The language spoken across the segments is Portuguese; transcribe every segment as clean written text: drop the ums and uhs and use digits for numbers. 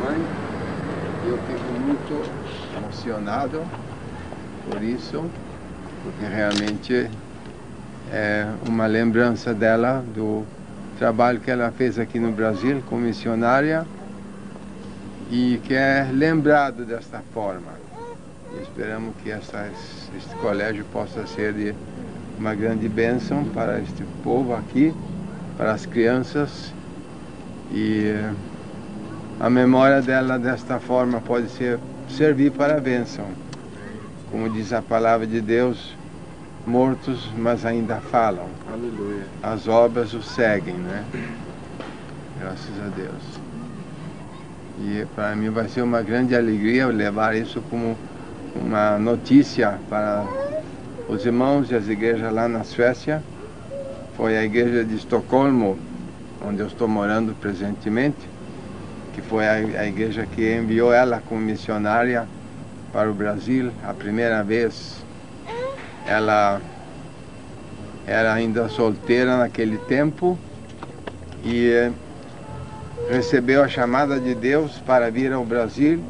mãe. Eu fico muito emocionado por isso, porque realmente é uma lembrança dela do trabalho que ela fez aqui no Brasil como missionária e que é lembrado desta forma. E esperamos que este colégio possa ser de uma grande bênção para este povo aqui, para as crianças, e a memória dela desta forma pode servir para a bênção. Como diz a palavra de Deus, mortos, mas ainda falam. Aleluia. As obras o seguem, né? Graças a Deus. E para mim vai ser uma grande alegria levar isso como uma notícia para os irmãos e as igrejas lá na Suécia. Foi a igreja de Estocolmo, onde eu estou morando presentemente, que foi a igreja que enviou ela como missionária para o Brasil a primeira vez. Ela era ainda solteira naquele tempo e recebeu a chamada de Deus para vir ao Brasil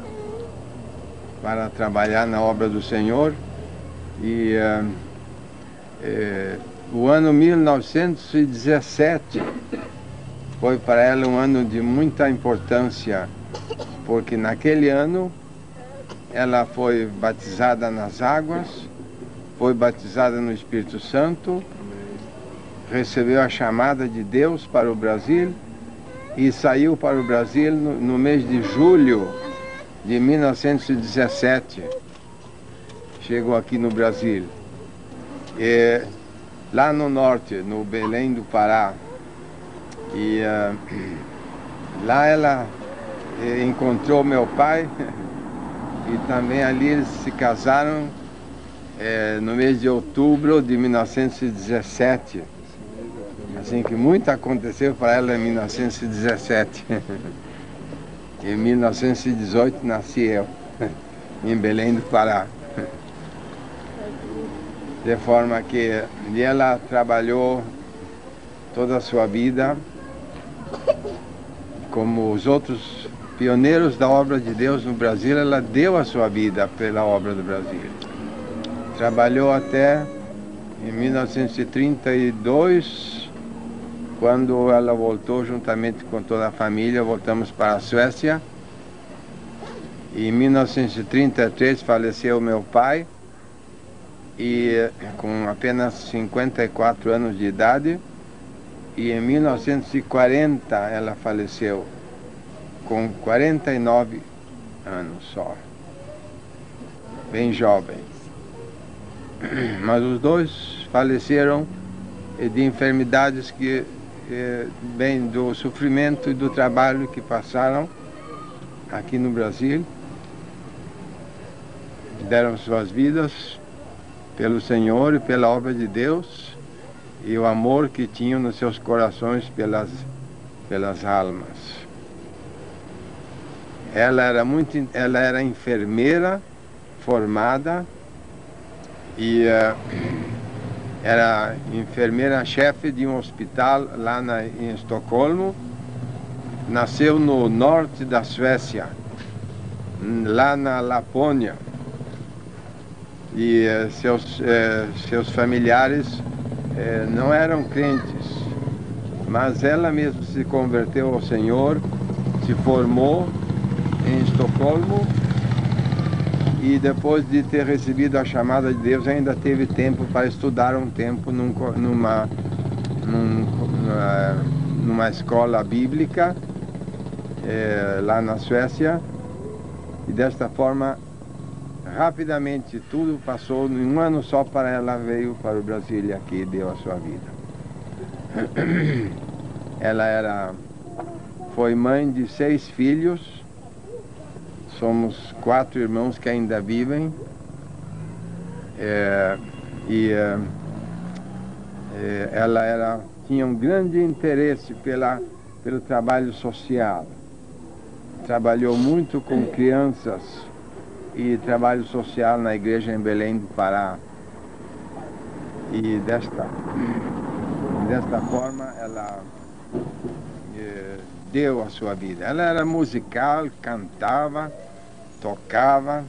para trabalhar na obra do Senhor. E o ano 1917 foi para ela um ano de muita importância, porque naquele ano ela foi batizada nas águas, foi batizada no Espírito Santo, recebeu a chamada de Deus para o Brasil e saiu para o Brasil no mês de julho de 1917. Chegou aqui no Brasil. E lá no norte, no Belém do Pará. E lá ela encontrou meu pai e também ali eles se casaram no mês de outubro de 1917. Assim que muito aconteceu para ela em 1917. Em 1918 nasci eu, em Belém do Pará. De forma que ela trabalhou toda a sua vida como os outros pioneiros da obra de Deus no Brasil. Ela deu a sua vida pela obra do Brasil. Trabalhou até em 1932, quando ela voltou juntamente com toda a família. Voltamos para a Suécia. Em 1933 faleceu meu pai, e com apenas 54 anos de idade. E em 1940 ela faleceu com 49 anos só, bem jovem. Mas os dois faleceram de enfermidades que vêm do sofrimento e do trabalho que passaram aqui no Brasil. Deram suas vidas pelo Senhor e pela obra de Deus, e o amor que tinham nos seus corações pelas almas. Ela era enfermeira formada e era enfermeira-chefe de um hospital lá em Estocolmo. Nasceu no norte da Suécia, lá na Lapônia. E seus familiares não eram crentes, mas ela mesma se converteu ao Senhor, se formou em Estocolmo, e depois de ter recebido a chamada de Deus ainda teve tempo para estudar um tempo numa escola bíblica lá na Suécia. E desta forma, rapidamente tudo passou, em um ano só para ela veio para o Brasil e aqui deu a sua vida. Ela foi mãe de 6 filhos. Somos 4 irmãos que ainda vivem. Ela tinha um grande interesse pelo trabalho social. Trabalhou muito com crianças e trabalho social na igreja em Belém do Pará. E desta forma ela deu a sua vida. Ela era musical, cantava, tocava,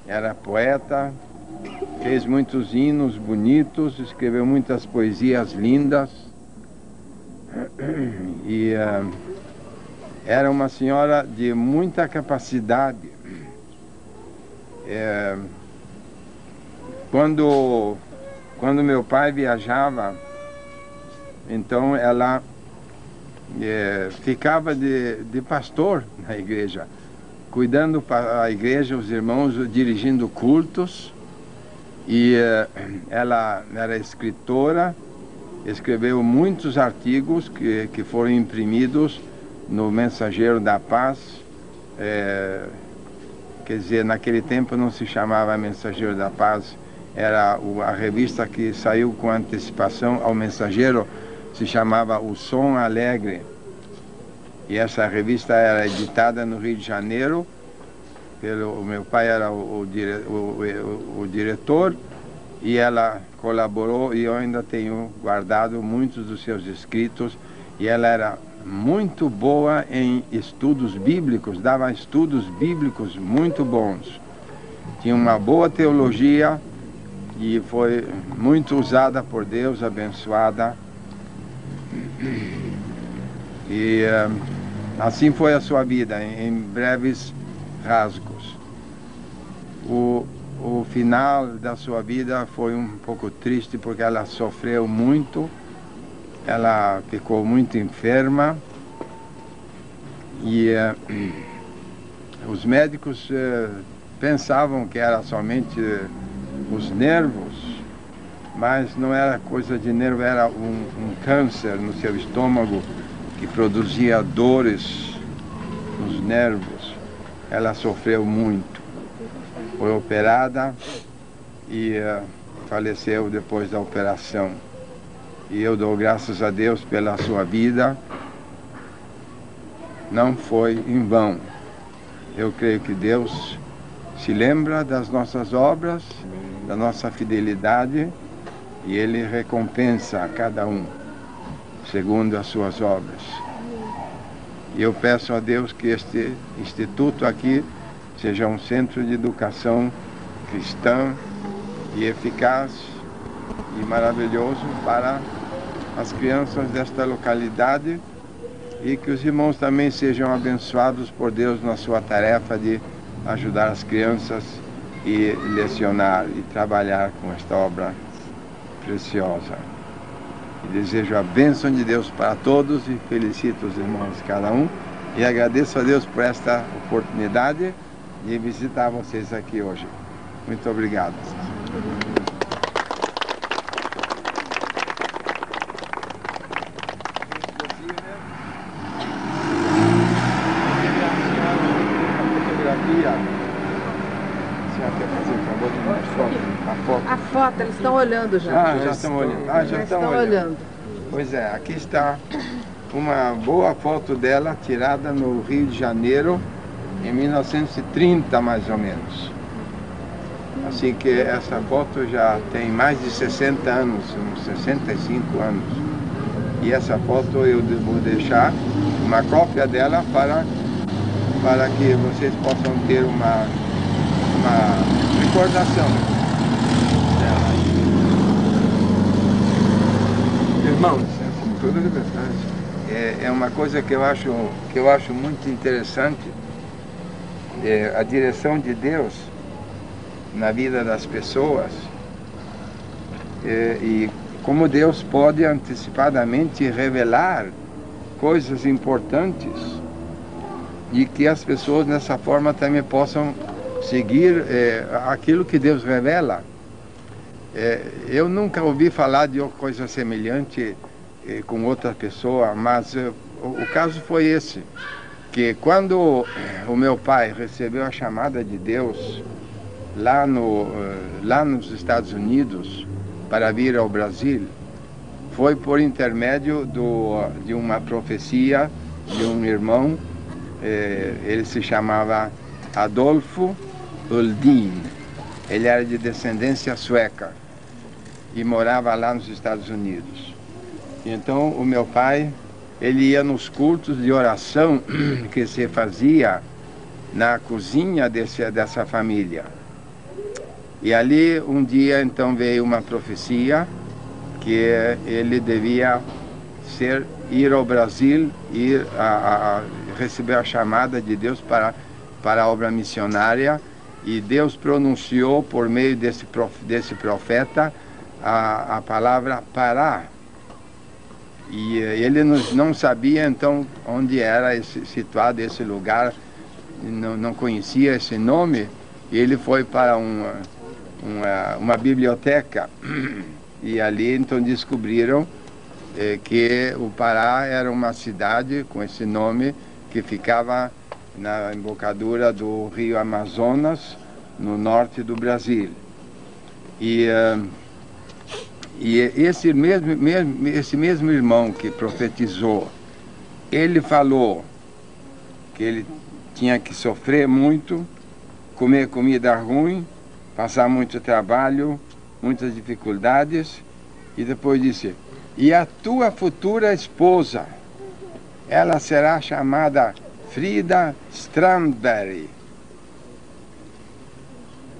era poeta, fez muitos hinos bonitos, escreveu muitas poesias lindas e era uma senhora de muita capacidade. Quando meu pai viajava, então ela ficava de pastor na igreja, cuidando para a igreja, os irmãos, dirigindo cultos. E ela era escritora, escreveu muitos artigos que foram imprimidos no Mensageiro da Paz. Quer dizer, naquele tempo não se chamava Mensageiro da Paz, era a revista que saiu com antecipação ao Mensageiro, se chamava O Som Alegre. E essa revista era editada no Rio de Janeiro, o meu pai era o diretor, e ela colaborou, e eu ainda tenho guardado muitos dos seus escritos, e ela era muito boa em estudos bíblicos, dava estudos bíblicos muito bons. Tinha uma boa teologia e foi muito usada por Deus, abençoada. E assim foi a sua vida, em breves rasgos. O final da sua vida foi um pouco triste, porque ela sofreu muito, ela ficou muito enferma e os médicos pensavam que era somente os nervos, mas não era coisa de nervo, era um câncer no seu estômago que produzia dores nos nervos. Ela sofreu muito, foi operada e faleceu depois da operação. E eu dou graças a Deus pela sua vida, não foi em vão. Eu creio que Deus se lembra das nossas obras, da nossa fidelidade, e Ele recompensa a cada um segundo as suas obras. E eu peço a Deus que este instituto aqui seja um centro de educação cristã e eficaz e maravilhoso para as crianças desta localidade, e que os irmãos também sejam abençoados por Deus na sua tarefa de ajudar as crianças e lecionar e trabalhar com esta obra preciosa. E desejo a bênção de Deus para todos e felicito os irmãos cada um e agradeço a Deus por esta oportunidade de visitar vocês aqui hoje. Muito obrigado. A foto, eles estão olhando já. Ah, já estão olhando. Ah, já estão olhando. Pois é, aqui está uma boa foto dela, tirada no Rio de Janeiro, em 1930, mais ou menos. Assim que essa foto já tem mais de 60 anos, uns 65 anos. E essa foto eu vou deixar uma cópia dela para que vocês possam ter uma recordação dela. Irmãos, com toda liberdade, é uma coisa que eu acho muito interessante, a direção de Deus na vida das pessoas, e como Deus pode antecipadamente revelar coisas importantes e que as pessoas dessa forma também possam seguir aquilo que Deus revela. Eu nunca ouvi falar de coisa semelhante com outra pessoa, mas o caso foi esse, que quando o meu pai recebeu a chamada de Deus lá nos Estados Unidos para vir ao Brasil, foi por intermédio de uma profecia de um irmão, ele se chamava Adolfo Uldin, ele era de descendência sueca e morava lá nos Estados Unidos. E então o meu pai ele ia nos cultos de oração que se fazia na cozinha dessa família. E ali um dia então veio uma profecia que ele devia ir ao Brasil, receber a chamada de Deus para a obra missionária, e Deus pronunciou por meio desse profeta a palavra Pará. E ele não sabia então onde era situado esse lugar, não conhecia esse nome, e ele foi para uma biblioteca, e ali então descobriram que o Pará era uma cidade com esse nome que ficava na embocadura do rio Amazonas, no norte do Brasil. E esse mesmo irmão que profetizou, ele falou que ele tinha que sofrer muito, comer comida ruim, passar muito trabalho, muitas dificuldades, e depois disse: e a tua futura esposa, ela será chamada Frida Strandberg.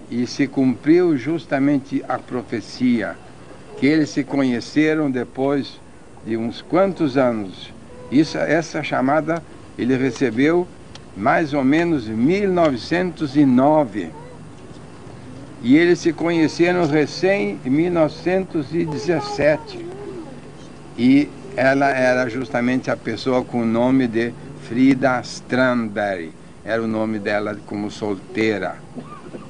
E se cumpriu justamente a profecia, que eles se conheceram depois de uns quantos anos. Essa chamada ele recebeu mais ou menos em 1909. E eles se conheceram recém em 1917. E ela era justamente a pessoa com o nome de Frida Strandberg. Era o nome dela como solteira.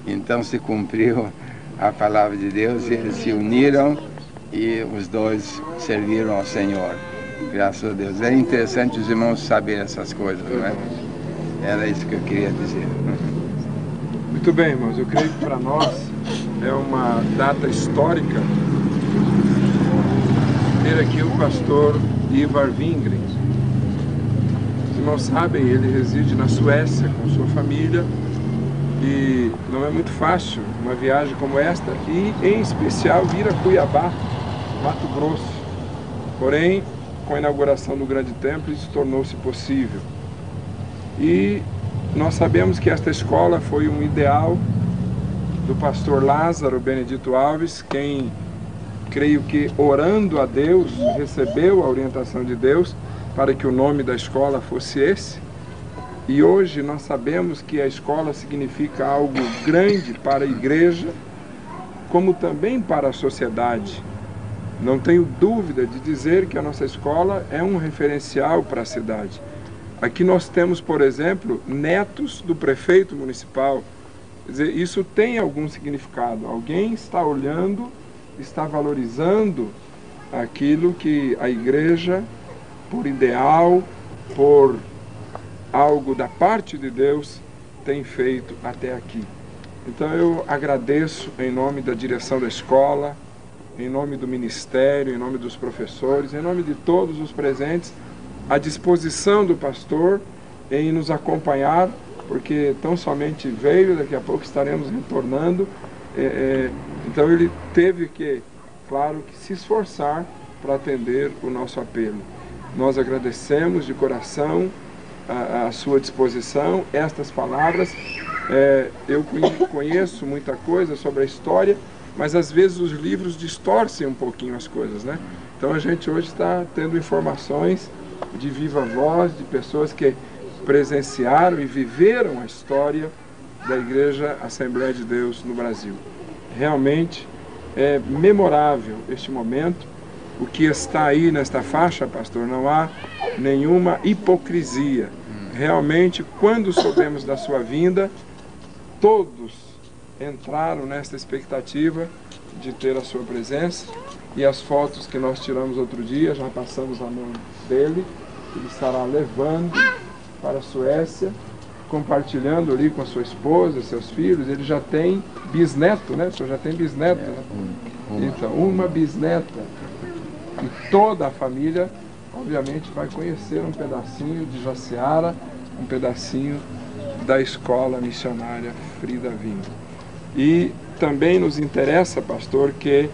Então se cumpriu a palavra de Deus, e eles se uniram e os dois serviram ao Senhor. Graças a Deus. É interessante os irmãos saberem essas coisas, não é? Era isso que eu queria dizer. Muito bem, irmãos. Eu creio que para nós é uma data histórica ter aqui o pastor Ivar Wingren. Os irmãos sabem, ele reside na Suécia com sua família, e não é muito fácil uma viagem como esta, e em especial vir a Cuiabá, Mato Grosso. Porém, com a inauguração do grande templo, isso tornou-se possível. E nós sabemos que esta escola foi um ideal do pastor Lázaro Benedito Alves, quem, creio que orando a Deus, recebeu a orientação de Deus para que o nome da escola fosse esse. E hoje nós sabemos que a escola significa algo grande para a igreja, como também para a sociedade. Não tenho dúvida de dizer que a nossa escola é um referencial para a cidade. Aqui nós temos, por exemplo, netos do prefeito municipal. Quer dizer, isso tem algum significado. Alguém está olhando, está valorizando aquilo que a igreja, por ideal, por algo da parte de Deus, tem feito até aqui. Então eu agradeço em nome da direção da escola, em nome do ministério, em nome dos professores, em nome de todos os presentes, a disposição do pastor em nos acompanhar, porque tão somente veio, daqui a pouco estaremos retornando. Então ele teve que, claro, que se esforçar para atender o nosso apelo. Nós agradecemos de coração a sua disposição, estas palavras. Eu conheço muita coisa sobre a história, mas às vezes os livros distorcem um pouquinho as coisas, né? Então a gente hoje está tendo informações de viva voz, de pessoas que presenciaram e viveram a história da Igreja Assembleia de Deus no Brasil. Realmente é memorável este momento. O que está aí nesta faixa, pastor, não há nenhuma hipocrisia. Realmente, quando soubemos da sua vinda, todos entraram nesta expectativa de ter a sua presença, e as fotos que nós tiramos outro dia, já passamos a mão dele, ele estará levando para a Suécia, compartilhando ali com a sua esposa, seus filhos. Ele já tem bisneto, né? O senhor já tem bisneto, né? Então, uma bisneta. E toda a família, obviamente, vai conhecer um pedacinho de Jaciara, um pedacinho da escola missionária Frida Wingren. E também nos interessa, pastor, que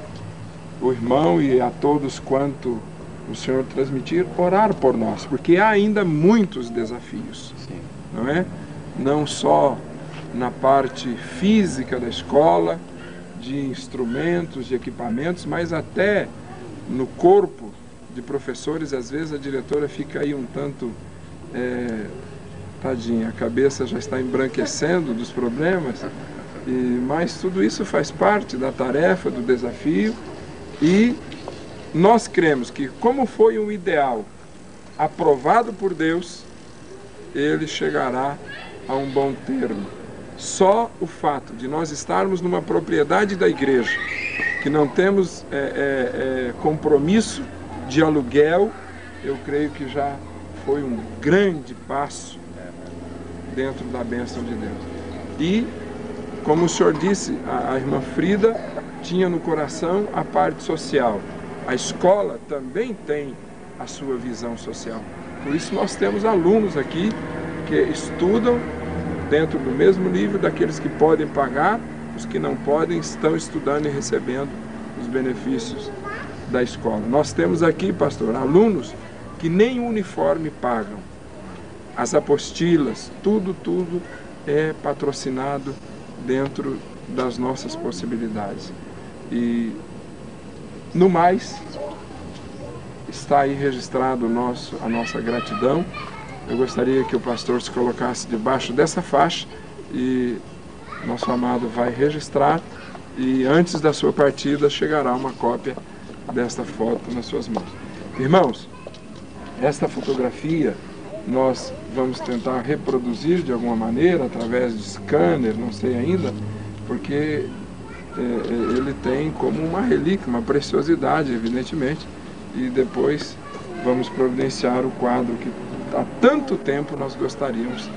o irmão e a todos quanto o Senhor transmitir, orar por nós, porque há ainda muitos desafios. Sim. Não é? Não só na parte física da escola, de instrumentos, de equipamentos, mas até no corpo de professores. Às vezes a diretora fica aí um tanto, tadinha, a cabeça já está embranquecendo dos problemas, mas tudo isso faz parte da tarefa, do desafio, e nós cremos que, como foi um ideal aprovado por Deus, ele chegará a um bom termo. Só o fato de nós estarmos numa propriedade da igreja, que não temos compromisso de aluguel, eu creio que já foi um grande passo dentro da bênção de Deus. E, como o senhor disse, a irmã Frida tinha no coração a parte social. A escola também tem a sua visão social. Por isso nós temos alunos aqui que estudam dentro do mesmo nível daqueles que podem pagar. Os que não podem estão estudando e recebendo os benefícios da escola. Nós temos aqui, pastor, alunos que nem o uniforme pagam. As apostilas, tudo é patrocinado dentro das nossas possibilidades. E, no mais, está aí registrado a nossa gratidão. Eu gostaria que o pastor se colocasse debaixo dessa faixa e nosso amado vai registrar, e antes da sua partida chegará uma cópia desta foto nas suas mãos. Irmãos, esta fotografia nós vamos tentar reproduzir de alguma maneira, através de scanner, não sei ainda, porque ele tem como uma relíquia, uma preciosidade, evidentemente, e depois vamos providenciar o quadro que há tanto tempo nós gostaríamos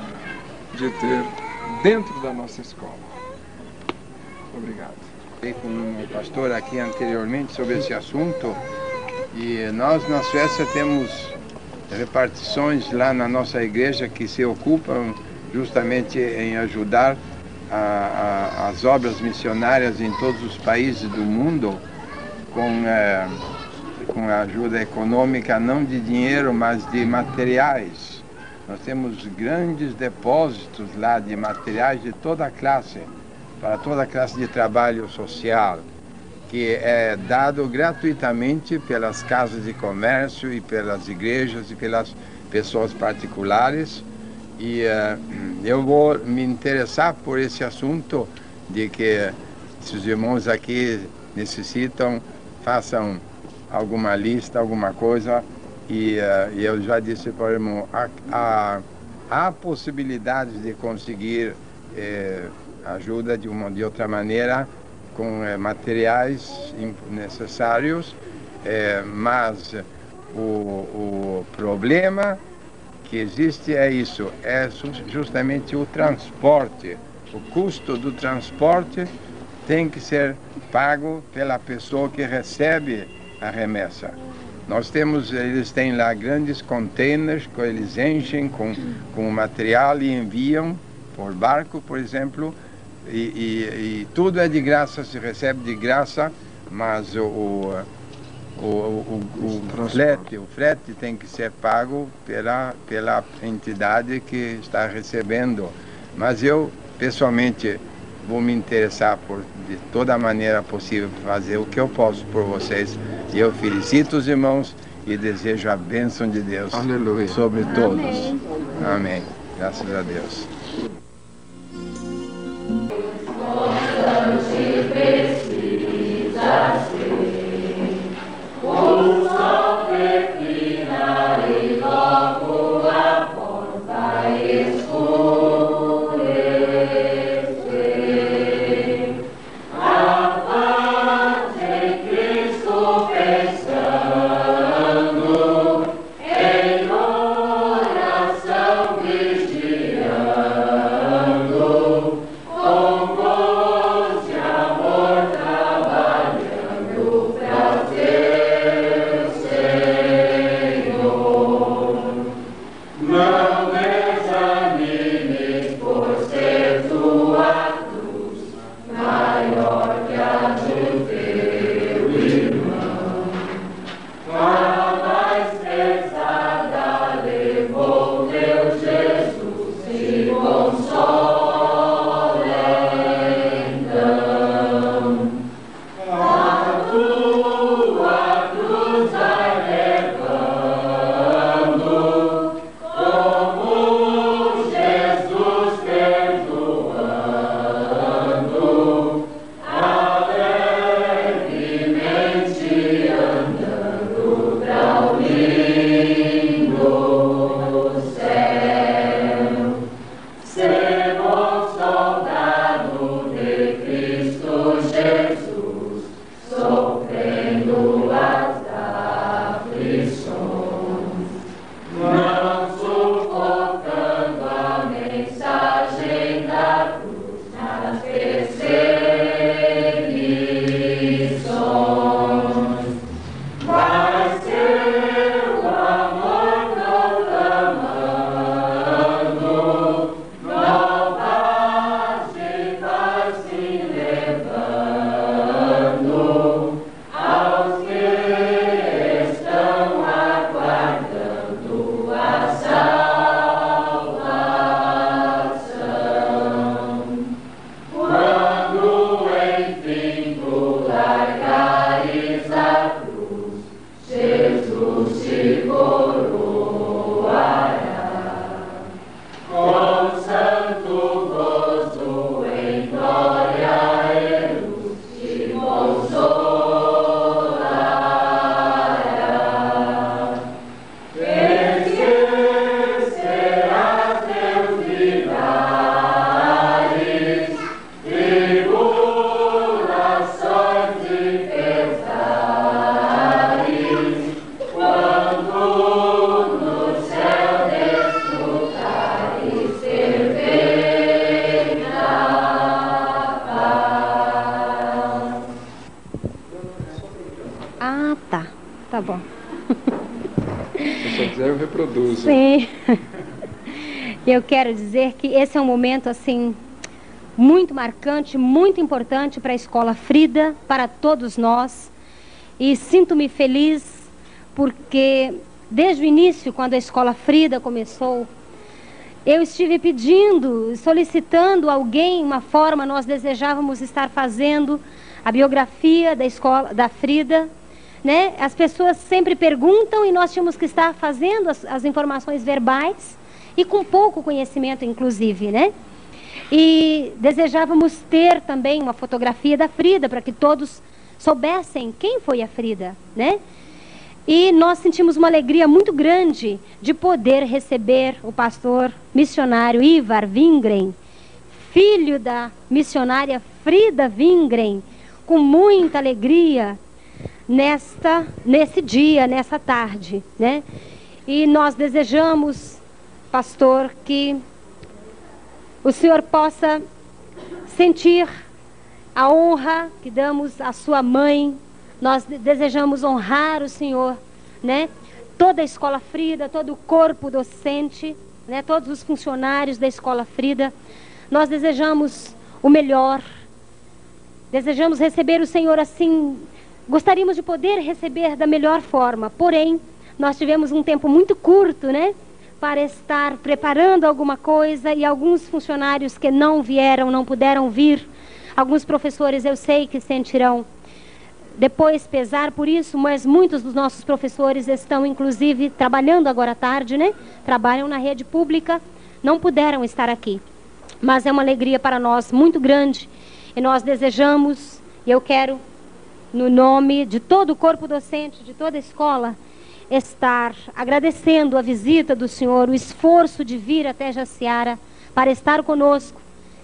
de ter dentro da nossa escola. Obrigado. Falei com o pastor aqui anteriormente sobre esse assunto, e nós na Suécia temos repartições lá na nossa igreja que se ocupam justamente em ajudar as obras missionárias em todos os países do mundo com a ajuda econômica, não de dinheiro, mas de materiais. Nós temos grandes depósitos lá de materiais de toda a classe, para toda a classe de trabalho social, que é dado gratuitamente pelas casas de comércio e pelas igrejas e pelas pessoas particulares. E eu vou me interessar por esse assunto de que, se os irmãos aqui necessitam, façam alguma lista, alguma coisa. E eu já disse para o irmão, há possibilidades de conseguir ajuda de uma ou de outra maneira, com materiais necessários, mas o problema que existe é isso, é justamente o transporte. O custo do transporte tem que ser pago pela pessoa que recebe a remessa. Eles têm lá grandes containers que eles enchem com material e enviam por barco, por exemplo, e tudo é de graça, se recebe de graça, mas o frete tem que ser pago pela entidade que está recebendo. Mas eu, pessoalmente, vou me interessar de toda maneira possível fazer o que eu posso por vocês. E eu felicito os irmãos e desejo a bênção de Deus. Aleluia. Sobre todos. Amém. Amém. Graças a Deus. reproduzam. Sim. Eu quero dizer que esse é um momento, assim, muito marcante, muito importante para a Escola Frida, para todos nós. E sinto-me feliz porque, desde o início, quando a Escola Frida começou, eu estive pedindo, solicitando alguém, uma forma, nós desejávamos estar fazendo a biografia da escola, da Frida, né? As pessoas sempre perguntam e nós tínhamos que estar fazendo as informações verbais e com pouco conhecimento, inclusive, né? E desejávamos ter também uma fotografia da Frida para que todos soubessem quem foi a Frida, né? E nós sentimos uma alegria muito grande de poder receber o pastor missionário Ivar Wingren, filho da missionária Frida Wingren, com muita alegria nesse dia, nessa tarde, né? E nós desejamos, pastor, que o senhor possa sentir a honra que damos à sua mãe. Nós desejamos honrar o senhor, né? Toda a Escola Frida, todo o corpo docente, né? Todos os funcionários da Escola Frida. Nós desejamos o melhor. Desejamos receber o senhor assim. Gostaríamos de poder receber da melhor forma. Porém, nós tivemos um tempo muito curto, né? Para estar preparando alguma coisa e alguns funcionários que não vieram, não puderam vir. Alguns professores eu sei que sentirão depois pesar por isso, mas muitos dos nossos professores estão inclusive trabalhando agora à tarde, né? Trabalham na rede pública, não puderam estar aqui. Mas é uma alegria para nós muito grande e nós desejamos, e eu quero, no nome de todo o corpo docente, de toda a escola, estar agradecendo a visita do senhor, o esforço de vir até Jaciara para estar conosco,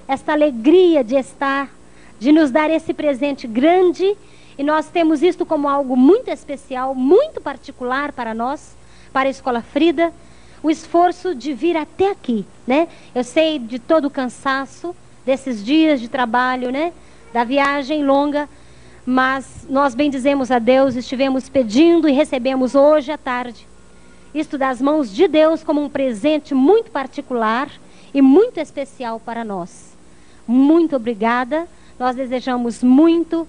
esta alegria de estar, de nos dar esse presente grande. E nós temos isto como algo muito especial, muito particular para nós, para a Escola Frida, o esforço de vir até aqui, né? Eu sei de todo o cansaço desses dias de trabalho, né? Da viagem longa, mas nós bendizemos a Deus, estivemos pedindo e recebemos hoje à tarde isto das mãos de Deus como um presente muito particular e muito especial para nós. Muito obrigada, nós desejamos muito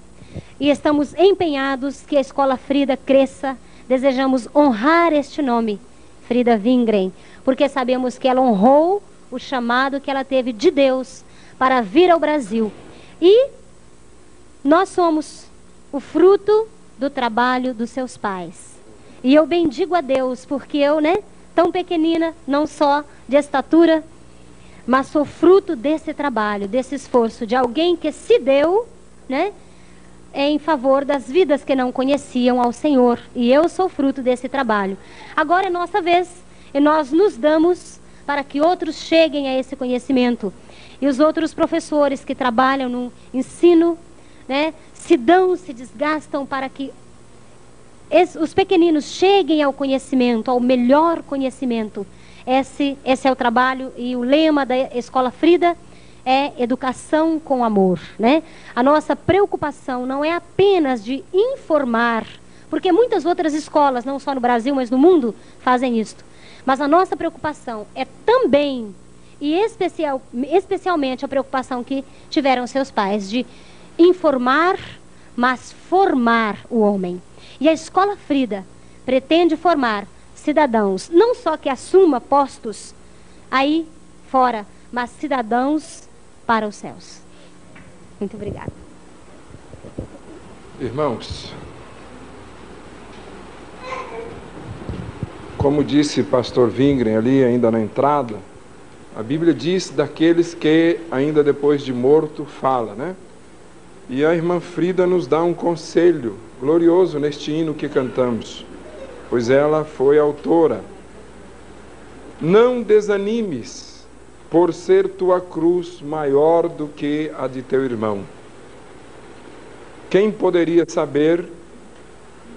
e estamos empenhados que a Escola Frida cresça. Desejamos honrar este nome, Frida Wingren, porque sabemos que ela honrou o chamado que ela teve de Deus para vir ao Brasil. E nós somos o fruto do trabalho dos seus pais. E eu bendigo a Deus, porque eu, né, tão pequenina, não só de estatura, mas sou fruto desse trabalho, desse esforço, de alguém que se deu, né, em favor das vidas que não conheciam ao Senhor. E eu sou fruto desse trabalho. Agora é nossa vez e nós nos damos para que outros cheguem a esse conhecimento. E os outros professores que trabalham no ensino, né, se dão, se desgastam para que os pequeninos cheguem ao conhecimento, ao melhor conhecimento. Esse é o trabalho e o lema da Escola Frida é educação com amor, né? A nossa preocupação não é apenas de informar, porque muitas outras escolas, não só no Brasil, mas no mundo, fazem isto. Mas a nossa preocupação é também, e especialmente a preocupação que tiveram seus pais, de informar, mas formar o homem. E a Escola Frida pretende formar cidadãos, não só que assuma postos aí fora, mas cidadãos para os céus. Muito obrigada. Irmãos, como disse pastor Wingren ali ainda na entrada, a Bíblia diz daqueles que ainda depois de morto fala, né? E a irmã Frida nos dá um conselho glorioso neste hino que cantamos, pois ela foi autora. Não desanimes, por ser tua cruz maior do que a de teu irmão. Quem poderia saber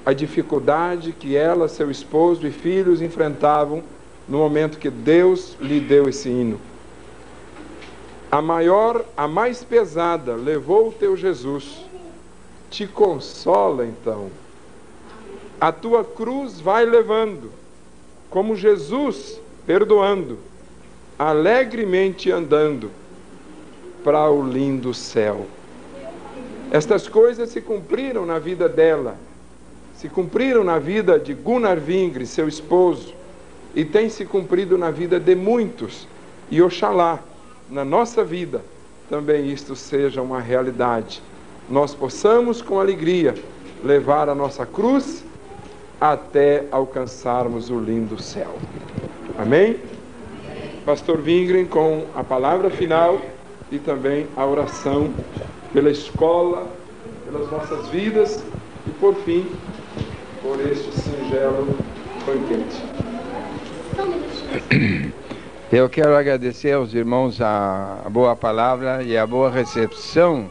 a dificuldade que ela, seu esposo e filhos enfrentavam no momento que Deus lhe deu esse hino? A maior, a mais pesada, levou o teu Jesus. Te consola, então. A tua cruz vai levando. como Jesus, perdoando, alegremente andando para o lindo céu. Estas coisas se cumpriram na vida dela, se cumpriram na vida de Gunnar Vingre, seu esposo, e tem se cumprido na vida de muitos. E oxalá, na nossa vida, também isto seja uma realidade. Nós possamos, com alegria, levar a nossa cruz até alcançarmos o lindo céu. Amém? Pastor Vingren com a palavra final e também a oração pela escola, pelas nossas vidas e, por fim, por este singelo banquete. Eu quero agradecer aos irmãos a boa palavra e a boa recepção.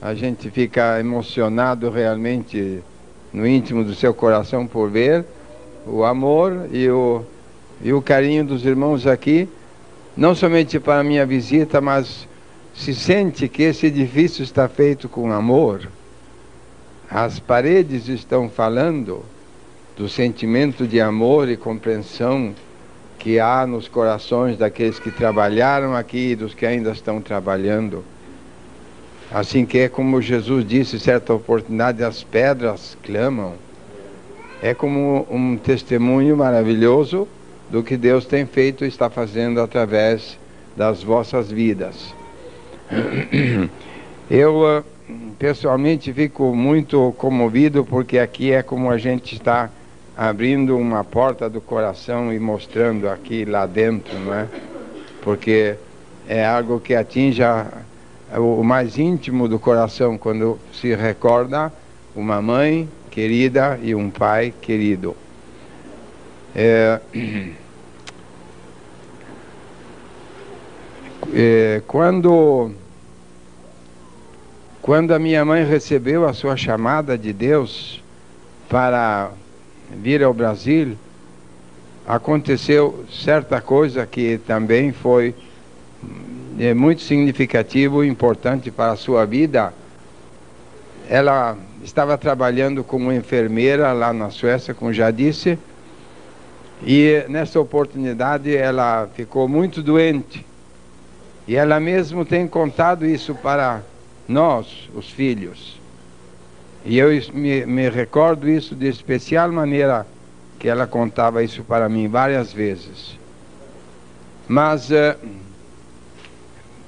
A gente fica emocionado realmente no íntimo do seu coração por ver o amor e o carinho dos irmãos aqui, não somente para a minha visita, mas se sente que esse edifício está feito com amor. As paredes estão falando do sentimento de amor e compreensão que há nos corações daqueles que trabalharam aqui e dos que ainda estão trabalhando. Assim que é como Jesus disse, certa oportunidade, as pedras clamam. É como um testemunho maravilhoso do que Deus tem feito e está fazendo através das vossas vidas. Eu pessoalmente fico muito comovido, porque aqui é como a gente está abrindo uma porta do coração e mostrando aqui lá dentro, não é? Porque é algo que atinge o mais íntimo do coração, quando se recorda uma mãe querida e um pai querido. Quando a minha mãe recebeu a sua chamada de Deus para vir ao Brasil, aconteceu certa coisa que também foi muito significativo e importante para a sua vida. Ela estava trabalhando como enfermeira lá na Suécia, como já disse, e nessa oportunidade ela ficou muito doente. E ela mesmo tem contado isso para nós, os filhos. E eu me recordo isso de especial maneira, que ela contava isso para mim várias vezes. Mas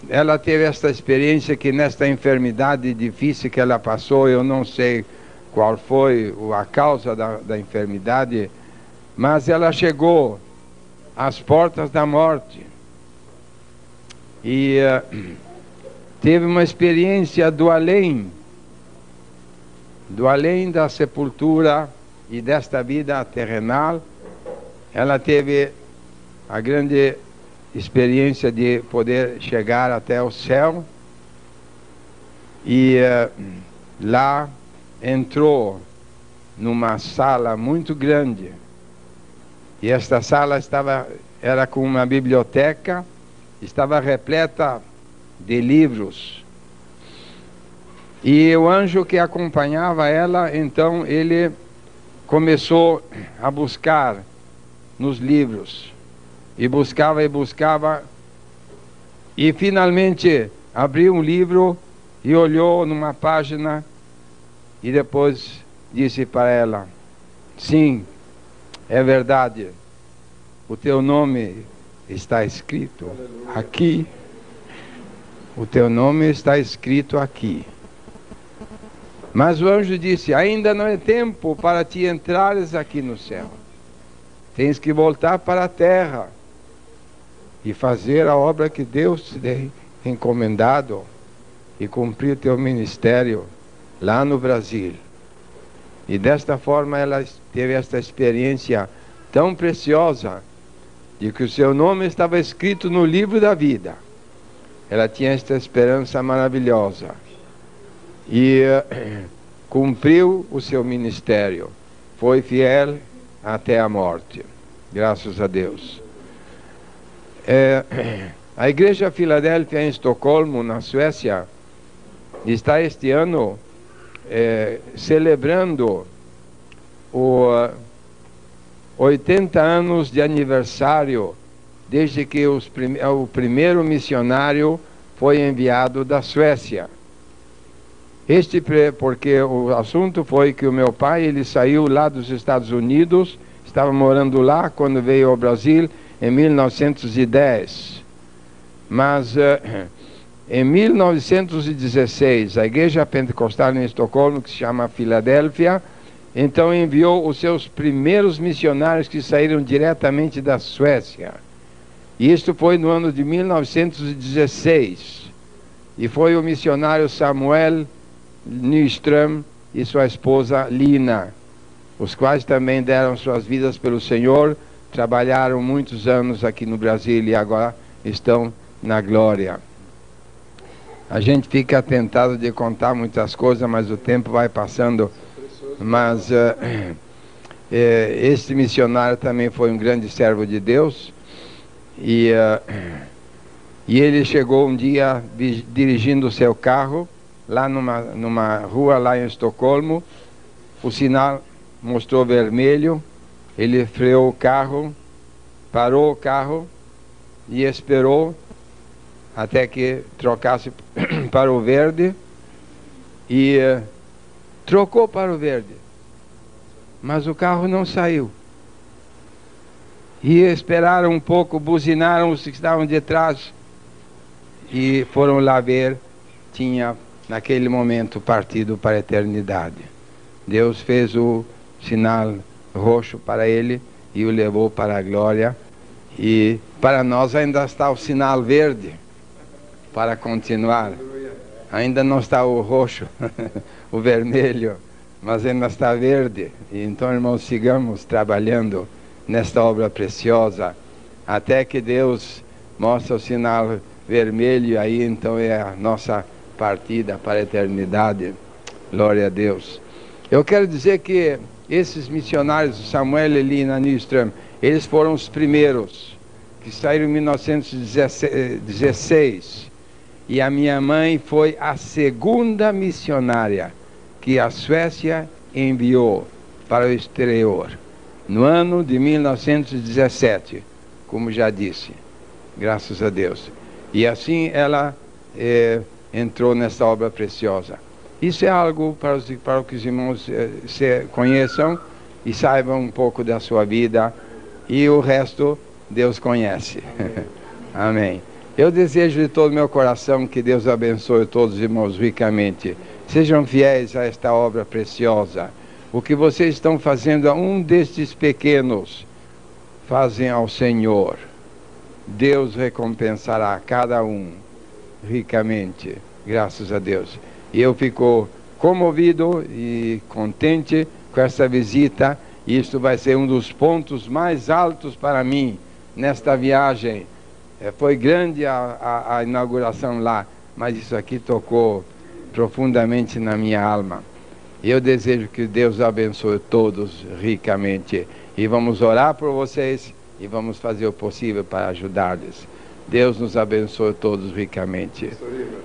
ela teve esta experiência que nesta enfermidade difícil que ela passou, eu não sei qual foi a causa da enfermidade, mas ela chegou às portas da morte. E teve uma experiência do além da sepultura e desta vida terrenal. Ela teve a grande experiência de poder chegar até o céu, e lá entrou numa sala muito grande, e esta sala era com uma biblioteca, estava repleta de livros, e o anjo que acompanhava ela, então ele começou a buscar nos livros, e buscava, e finalmente abriu um livro e olhou numa página, e depois disse para ela: sim, é verdade, o teu nome está escrito aqui, o teu nome está escrito aqui. Mas o anjo disse: ainda não é tempo para te entrares aqui no céu, tens que voltar para a terra e fazer a obra que Deus te tem encomendado e cumprir teu ministério lá no Brasil. E desta forma ela teve esta experiência tão preciosa de que o seu nome estava escrito no livro da vida. Ela tinha esta esperança maravilhosa e cumpriu o seu ministério, foi fiel até a morte, graças a Deus. A Igreja Filadélfia em Estocolmo, na Suécia, está este ano celebrando o 80 anos de aniversário desde que o primeiro missionário foi enviado da Suécia. Porque o assunto foi que o meu pai, ele saiu lá dos Estados Unidos, estava morando lá quando veio ao Brasil em 1910. Mas em 1916, a Igreja Pentecostal em Estocolmo, que se chama Filadélfia, então enviou os seus primeiros missionários que saíram diretamente da Suécia. E isto foi no ano de 1916. E foi o missionário Samuel Nyström e sua esposa Lina, os quais também deram suas vidas pelo Senhor, trabalharam muitos anos aqui no Brasil e agora estão na glória. A gente fica tentado de contar muitas coisas, mas o tempo vai passando. Mas este missionário também foi um grande servo de Deus. E ele chegou um dia dirigindo o seu carro lá numa rua lá em Estocolmo. O sinal mostrou vermelho, ele freou o carro, parou o carro e esperou até que trocasse para o verde e trocou para o verde, mas o carro não saiu. E esperaram um pouco, buzinaram os que estavam de trás e foram lá ver, tinha naquele momento partido para a eternidade. Deus fez o sinal roxo para ele e o levou para a glória. E para nós ainda está o sinal verde para continuar. Ainda não está o roxo, o vermelho, mas ainda está verde. E então, irmãos, sigamos trabalhando nesta obra preciosa, até que Deus mostra o sinal vermelho, aí então é a nossa partida para a eternidade. Glória a Deus. Eu quero dizer que esses missionários, Samuel e Lina Nyström, eles foram os primeiros, que saíram em 1916. E a minha mãe foi a segunda missionária que a Suécia enviou para o exterior, no ano de 1917, como já disse, graças a Deus. E assim ela entrou nessa obra preciosa. Isso é algo para que os irmãos se conheçam e saibam um pouco da sua vida, e o resto Deus conhece. Amém. Eu desejo de todo o meu coração que Deus abençoe todos os irmãos ricamente. Sejam fiéis a esta obra preciosa. O que vocês estão fazendo a um destes pequenos, fazem ao Senhor. Deus recompensará cada um ricamente, graças a Deus. E eu fico comovido e contente com essa visita. Isto vai ser um dos pontos mais altos para mim nesta viagem. Foi grande a inauguração lá, mas isso aqui tocou profundamente na minha alma. E eu desejo que Deus abençoe todos ricamente. E vamos orar por vocês e vamos fazer o possível para ajudar-lhes. Deus nos abençoe todos ricamente. Pastor Iva,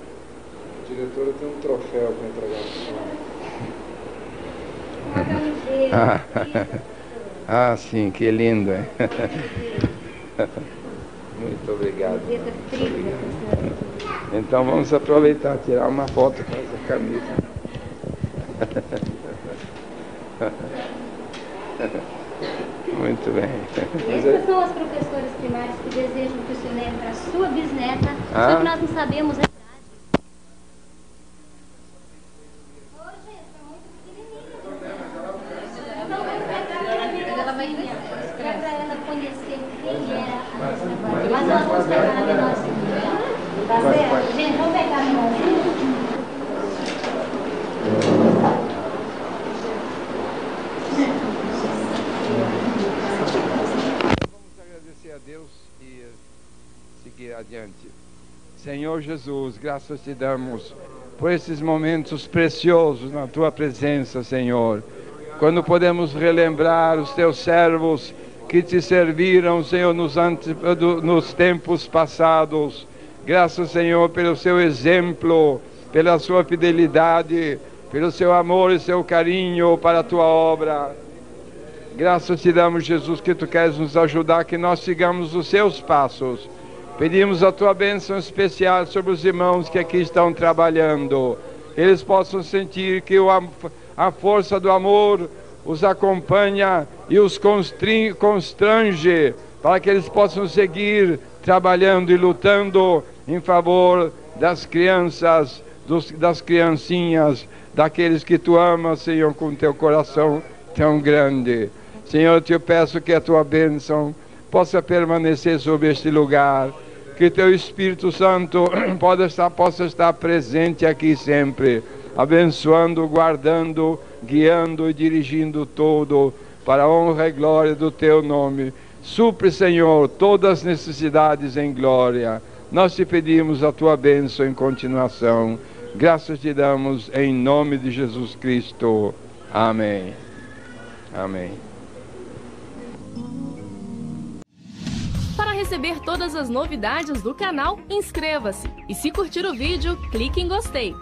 a diretora tem um troféu para entregar para a senhora. Ah, sim, que lindo, hein? Muito obrigado. Então vamos aproveitar, tirar uma foto com essa camisa. Muito bem. Essas são as professoras primárias que desejam que o senhor leve para a sua bisneta, só que nós não sabemos a idade. Hoje está muito pequenininha. Então vamos pegar ela menorzinha, para ela conhecer quem era a nossa mãe. Mas nós vamos pegar a menorzinha. Tá certo? Gente, vamos pegar a menorzinha. Deus e seguir adiante. Senhor Jesus, graças te damos por esses momentos preciosos na tua presença, Senhor, quando podemos relembrar os teus servos que te serviram, Senhor, nos tempos passados. Graças, Senhor, pelo seu exemplo, pela sua fidelidade, pelo seu amor e seu carinho para a tua obra. Graças te damos, Jesus, que tu queres nos ajudar, que nós sigamos os seus passos. Pedimos a tua bênção especial sobre os irmãos que aqui estão trabalhando. Eles possam sentir que a força do amor os acompanha e os constrange, para que eles possam seguir trabalhando e lutando em favor das crianças, das criancinhas, daqueles que tu amas, Senhor, com teu coração tão grande. Senhor, eu te peço que a tua bênção possa permanecer sobre este lugar, que teu Espírito Santo possa estar presente aqui sempre, abençoando, guardando, guiando e dirigindo tudo para a honra e glória do teu nome. Supre, Senhor, todas as necessidades em glória. Nós te pedimos a tua bênção em continuação. Graças te damos em nome de Jesus Cristo. Amém. Amém. Para receber todas as novidades do canal, inscreva-se. E se curtir o vídeo, clique em gostei.